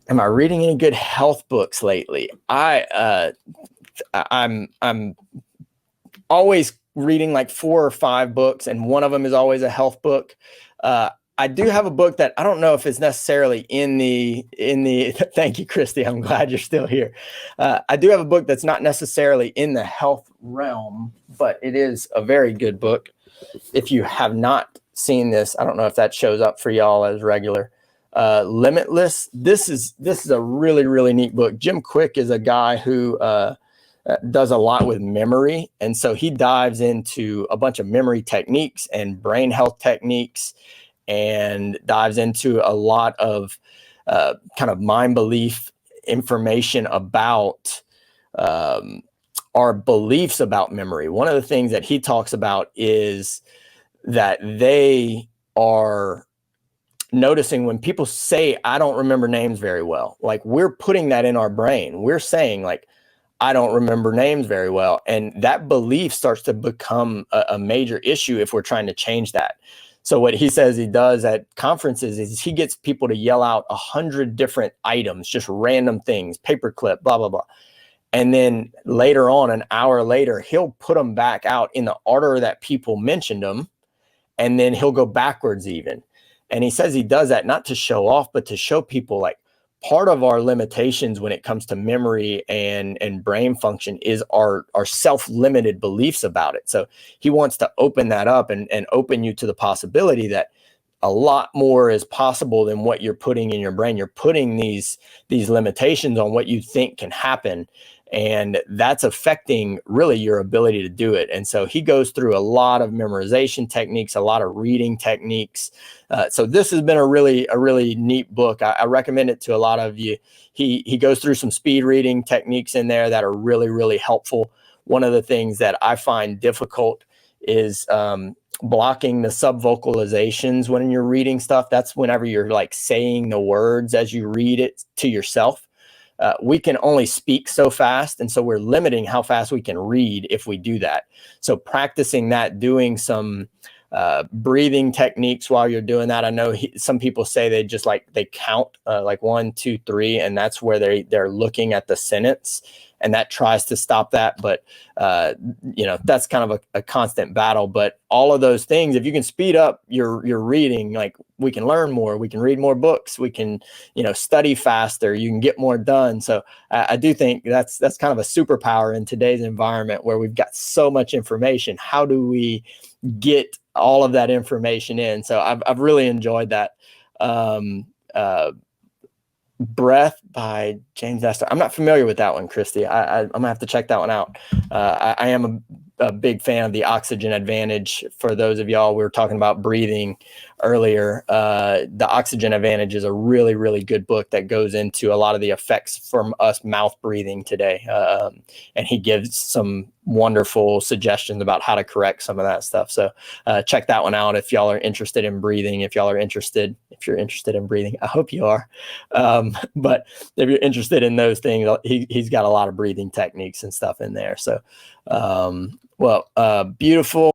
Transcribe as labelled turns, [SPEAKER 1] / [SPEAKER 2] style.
[SPEAKER 1] Am I reading any good health books lately? I'm always reading like 4 or 5 books, and one of them is always a health book. Uh, I do have a book that I don't know if it's necessarily in the. Thank you, Christy. I'm glad you're still here. I do have a book that's not necessarily in the health realm, but it is a very good book. If you have not seen this, I don't know if that shows up for y'all as regular. Limitless. This is a really, really neat book. Jim Quick is a guy who does a lot with memory, and so he dives into a bunch of memory techniques and brain health techniques, and dives into a lot of kind of mind belief information about our beliefs about memory. One of the things that he talks about is that they are noticing when people say, I don't remember names very well, like we're putting that in our brain. We're saying like, I don't remember names very well. And that belief starts to become a major issue if we're trying to change that. So what he says he does at conferences is he gets people to yell out 100 different items, just random things, paperclip, blah, blah, blah. And then later on, an hour later, he'll put them back out in the order that people mentioned them. And then he'll go backwards even. And he says he does that not to show off, but to show people like part of our limitations when it comes to memory and brain function is our self-limited beliefs about it. So he wants to open that up and open you to the possibility that a lot more is possible than what you're putting in your brain. You're putting these limitations on what you think can happen, and that's affecting really your ability to do it. And so he goes through a lot of memorization techniques, a lot of reading techniques. So this has been a really neat book. I recommend it to a lot of you. He goes through some speed reading techniques in there that are really helpful. One of the things that I find difficult is blocking the subvocalizations when you're reading stuff. That's whenever you're like saying the words as you read it to yourself. We can only speak so fast, and so we're limiting how fast we can read if we do that. So practicing that, doing some breathing techniques while you're doing that. I know some people say they count like 1, 2, 3, and that's where they're looking at the sentence, and that tries to stop that. But that's kind of a constant battle. But all of those things, if you can speed up your reading, like we can learn more, we can read more books, we can study faster, you can get more done. So I do think that's kind of a superpower in today's environment where we've got so much information. How do we get all of that information in? So I've really enjoyed that. Breath by James Nestor. I'm not familiar with that one, Christy. I'm gonna have to check that one out. I am a big fan of The Oxygen Advantage. For those of y'all, we were talking about breathing earlier. The Oxygen Advantage is a really good book that goes into a lot of the effects from us mouth breathing today. And he gives some wonderful suggestions about how to correct some of that stuff. So check that one out if y'all are interested in breathing. If you're interested in breathing, I hope you are. But if you're interested in those things, he's got a lot of breathing techniques and stuff in there. So, beautiful.